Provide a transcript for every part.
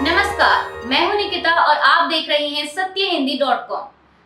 नमस्कार, मैं हूं निकिता और आप देख रहे हैं सत्यहिंदी.com।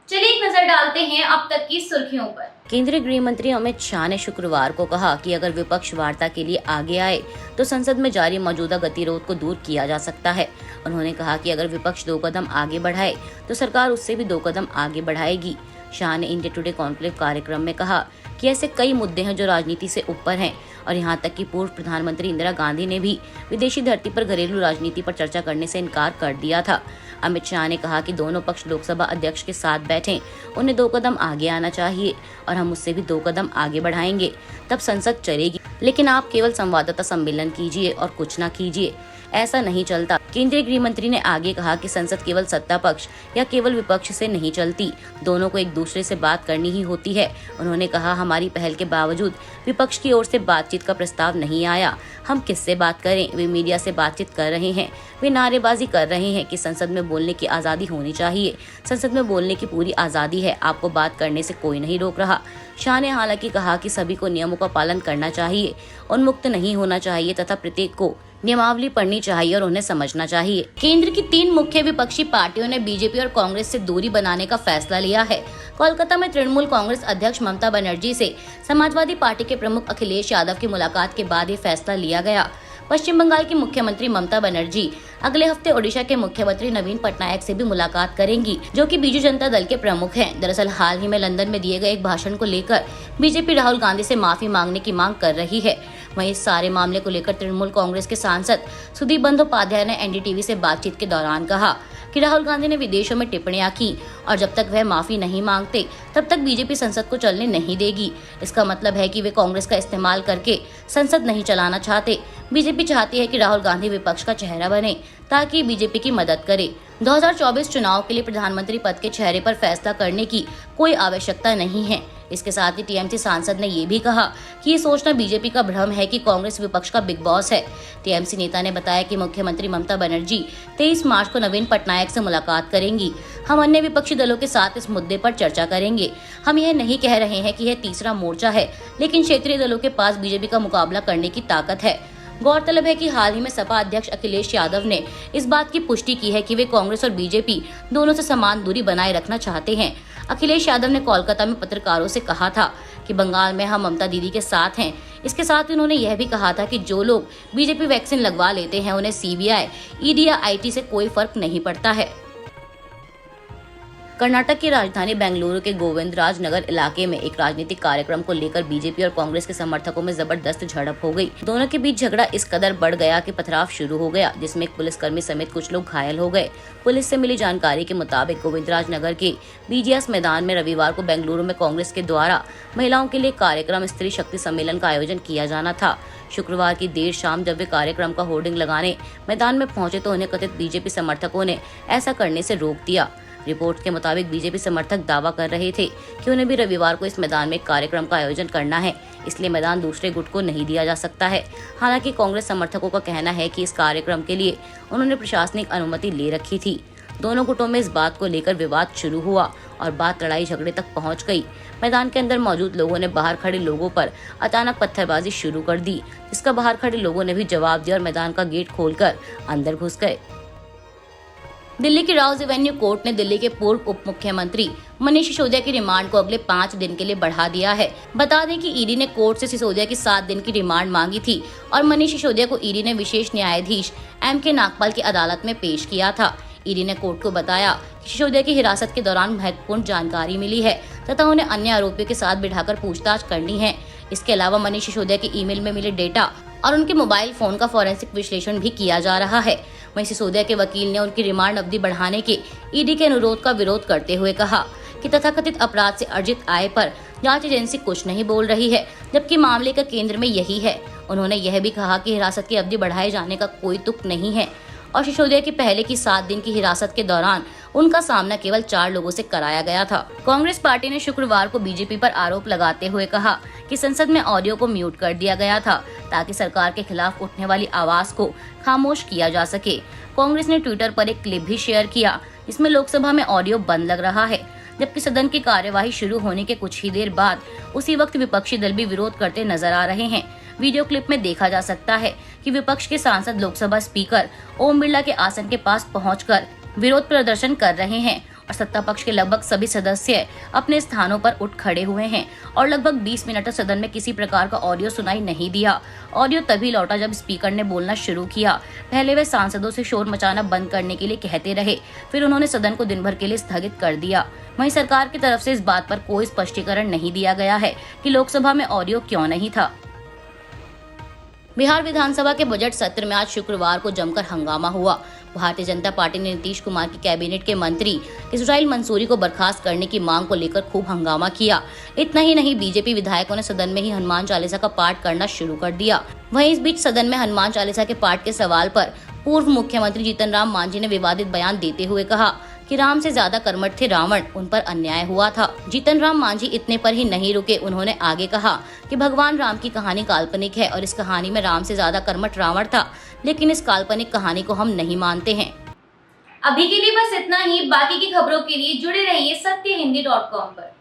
चलिए एक नजर डालते हैं अब तक की सुर्खियों पर। केंद्रीय गृह मंत्री अमित शाह ने शुक्रवार को कहा कि अगर विपक्ष वार्ता के लिए आगे आए तो संसद में जारी मौजूदा गतिरोध को दूर किया जा सकता है। उन्होंने कहा कि अगर विपक्ष 2 कदम आगे बढ़ाए तो सरकार उससे भी 2 कदम आगे बढ़ाएगी। शाह ने इंडिया टुडे कॉन्क्लेव कार्यक्रम में कहा कि ऐसे कई मुद्दे हैं जो राजनीति से ऊपर हैं और यहां तक कि पूर्व प्रधानमंत्री इंदिरा गांधी ने भी विदेशी धरती पर घरेलू राजनीति पर चर्चा करने से इनकार कर दिया था। अमित शाह ने कहा कि दोनों पक्ष लोकसभा अध्यक्ष के साथ बैठें, उन्हें 2 कदम आगे आना चाहिए और हम उससे भी 2 कदम आगे बढ़ाएंगे, तब संसद चलेगी। लेकिन आप केवल संवाददाता सम्मेलन कीजिए और कुछ न कीजिए, ऐसा नहीं चलता। केंद्रीय गृह मंत्री ने आगे कहा कि संसद केवल सत्ता पक्ष या केवल विपक्ष से नहीं चलती, दोनों को एक दूसरे से बात करनी ही होती है। उन्होंने कहा, हमारी पहल के बावजूद विपक्ष की ओर से बातचीत का प्रस्ताव नहीं आया। हम किससे बात करें? वे मीडिया से बातचीत कर रहे हैं, वे नारेबाजी कर रहे हैं कि संसद में बोलने की आज़ादी होनी चाहिए। संसद में बोलने की पूरी आज़ादी है, आपको बात करने से कोई नहीं रोक रहा। शाह ने हालांकि कहा कि सभी को नियमों का पालन करना चाहिए, उन्मुक्त नहीं होना चाहिए तथा प्रत्येक को नियमावली पढ़नी चाहिए और उन्हें समझना चाहिए। केंद्र की 3 मुख्य विपक्षी पार्टियों ने बीजेपी और कांग्रेस से दूरी बनाने का फैसला लिया है। कोलकाता में तृणमूल कांग्रेस अध्यक्ष ममता बनर्जी से समाजवादी पार्टी के प्रमुख अखिलेश यादव की मुलाकात के बाद ये फैसला लिया गया। पश्चिम बंगाल की मुख्यमंत्री ममता बनर्जी अगले हफ्ते ओडिशा के मुख्यमंत्री नवीन पटनायक से भी मुलाकात करेंगी, जो कि बीजू जनता दल के प्रमुख हैं। दरअसल हाल ही में लंदन में दिए गए एक भाषण को लेकर बीजेपी राहुल गांधी से माफी मांगने की मांग कर रही है। वहीं इस सारे मामले को लेकर तृणमूल कांग्रेस के सांसद सुदीप बंदोपाध्याय ने एनडीटीवी से बातचीत के दौरान कहा कि राहुल गांधी ने विदेशों में टिप्पणियां की और जब तक वह माफी नहीं मांगते तब तक बीजेपी संसद को चलने नहीं देगी। इसका मतलब है कि वे कांग्रेस का इस्तेमाल करके संसद नहीं चलाना चाहते। बीजेपी चाहती है कि राहुल गांधी विपक्ष का चेहरा बने ताकि बीजेपी की मदद करे। 2024 चुनाव के लिए प्रधानमंत्री पद के चेहरे पर फैसला करने की कोई आवश्यकता नहीं है। इसके साथ ही टीएमसी सांसद ने ये भी कहा कि ये सोचना बीजेपी का भ्रम है कि कांग्रेस विपक्ष का बिग बॉस है। टीएमसी नेता ने बताया कि मुख्यमंत्री ममता बनर्जी 23 मार्च को नवीन पटनायक से मुलाकात करेंगी। हम अन्य विपक्षी दलों के साथ इस मुद्दे पर चर्चा करेंगे। हम यह नहीं कह रहे हैं कि यह तीसरा मोर्चा है, लेकिन क्षेत्रीय दलों के पास बीजेपी का मुकाबला करने की ताकत है। गौरतलब है कि हाल ही में सपा अध्यक्ष अखिलेश यादव ने इस बात की पुष्टि की है कि वे कांग्रेस और बीजेपी दोनों से समान दूरी बनाए रखना चाहते हैं। अखिलेश यादव ने कोलकाता में पत्रकारों से कहा था कि बंगाल में हम ममता दीदी के साथ हैं। इसके साथ ही उन्होंने यह भी कहा था कि जो लोग बीजेपी वैक्सीन लगवा लेते हैं उन्हें सीबीआई, ईडी या आईटी से कोई फर्क नहीं पड़ता है। कर्नाटक की राजधानी बेंगलुरु के गोविंदराज नगर इलाके में एक राजनीतिक कार्यक्रम को लेकर बीजेपी और कांग्रेस के समर्थकों में जबरदस्त झड़प हो गई। दोनों के बीच झगड़ा इस कदर बढ़ गया कि पथराव शुरू हो गया, जिसमें एक पुलिसकर्मी समेत कुछ लोग घायल हो गए। पुलिस से मिली जानकारी के मुताबिक गोविंदराज नगर के बीजीएस मैदान में रविवार को बेंगलुरु में कांग्रेस के द्वारा महिलाओं के लिए कार्यक्रम स्त्री शक्ति सम्मेलन का आयोजन किया जाना था। शुक्रवार की देर शाम जब वे कार्यक्रम का होर्डिंग लगाने मैदान में पहुंचे तो उन्हें कथित बीजेपी समर्थकों ने ऐसा करने से रोक दिया। रिपोर्ट के मुताबिक बीजेपी समर्थक दावा कर रहे थे कि उन्हें भी रविवार को इस मैदान में एक कार्यक्रम का आयोजन करना है, इसलिए मैदान दूसरे गुट को नहीं दिया जा सकता है। हालांकि कांग्रेस समर्थकों का कहना है कि इस कार्यक्रम के लिए उन्होंने प्रशासनिक अनुमति ले रखी थी। दोनों गुटों में इस बात को लेकर विवाद शुरू हुआ और बात लड़ाई झगड़े तक पहुंच गई। मैदान के अंदर मौजूद लोगों ने बाहर खड़े लोगों पर अचानक पत्थरबाजी शुरू कर दी, जिसका बाहर खड़े लोगों ने भी जवाब दिया और मैदान का गेट खोलकर अंदर घुस गए। दिल्ली की राउज एवेन्यू कोर्ट ने दिल्ली के पूर्व उप मुख्यमंत्री मनीष सिसोदिया की रिमांड को अगले 5 दिन के लिए बढ़ा दिया है। बता दें कि ईडी ने कोर्ट से सिसोदिया की 7 दिन की रिमांड मांगी थी और मनीष सिसोदिया को ईडी ने विशेष न्यायाधीश एम.के. नागपाल की अदालत में पेश किया था। ईडी ने कोर्ट को बताया कि सिसोदिया की हिरासत के दौरान महत्वपूर्ण जानकारी मिली है तथा उन्हें अन्य आरोपियों के साथ बिठाकर पूछताछ करनी है। इसके अलावा मनीष सिसोदिया के ईमेल में मिले डेटा और उनके मोबाइल फोन का फॉरेंसिक विश्लेषण भी किया जा रहा है। वहीं सिसोदिया के वकील ने उनकी रिमांड अवधि बढ़ाने के ईडी के अनुरोध का विरोध करते हुए कहा कि तथाकथित अपराध से अर्जित आय पर जांच एजेंसी कुछ नहीं बोल रही है, जबकि मामले का केंद्र में यही है। उन्होंने यह भी कहा कि हिरासत की अवधि बढ़ाए जाने का कोई तुक नहीं है और सिसोदिया की पहले की 7 दिन की हिरासत के दौरान उनका सामना केवल 4 लोगों से कराया गया था। कांग्रेस पार्टी ने शुक्रवार को बीजेपी पर आरोप लगाते हुए कहा कि संसद में ऑडियो को म्यूट कर दिया गया था ताकि सरकार के खिलाफ उठने वाली आवाज को खामोश किया जा सके। कांग्रेस ने ट्विटर पर एक क्लिप भी शेयर किया जिसमें लोकसभा में ऑडियो बंद लग रहा है, जबकि सदन की कार्यवाही शुरू होने के कुछ ही देर बाद उसी वक्त विपक्षी दल भी विरोध करते नजर आ रहे हैं। वीडियो क्लिप में देखा जा सकता है कि कि विपक्ष के सांसद लोकसभा स्पीकर ओम बिरला के आसन के पास पहुंचकर विरोध प्रदर्शन कर रहे हैं और सत्ता पक्ष के लगभग सभी सदस्य अपने स्थानों पर उठ खड़े हुए हैं और लगभग 20 मिनट तक सदन में किसी प्रकार का ऑडियो सुनाई नहीं दिया। ऑडियो तभी लौटा जब स्पीकर ने बोलना शुरू किया। पहले वे सांसदों से शोर मचाना बंद करने के लिए कहते रहे, फिर उन्होंने सदन को दिन भर के लिए स्थगित कर दिया। वहीं सरकार की तरफ से इस बात पर कोई स्पष्टीकरण नहीं दिया गया है कि लोकसभा में ऑडियो क्यों नहीं था। बिहार विधानसभा के बजट सत्र में आज शुक्रवार को जमकर हंगामा हुआ। भारतीय जनता पार्टी ने नीतीश कुमार की कैबिनेट के मंत्री इस्राइल मंसूरी को बर्खास्त करने की मांग को लेकर खूब हंगामा किया। इतना ही नहीं, बीजेपी विधायकों ने सदन में ही हनुमान चालीसा का पाठ करना शुरू कर दिया। वहीं इस बीच सदन में हनुमान चालीसा के पाठ के सवाल पर पूर्व मुख्यमंत्री जीतन राम मांझी ने विवादित बयान देते हुए कहा कि राम से ज्यादा कर्मठ थे रावण, उन पर अन्याय हुआ था। जीतन राम मांझी इतने पर ही नहीं रुके, उन्होंने आगे कहा कि भगवान राम की कहानी काल्पनिक है और इस कहानी में राम से ज्यादा कर्मठ रावण था, लेकिन इस काल्पनिक कहानी को हम नहीं मानते हैं। अभी के लिए बस इतना ही। बाकी की खबरों के लिए जुड़े रहिए सत्यहिंदी.com पर।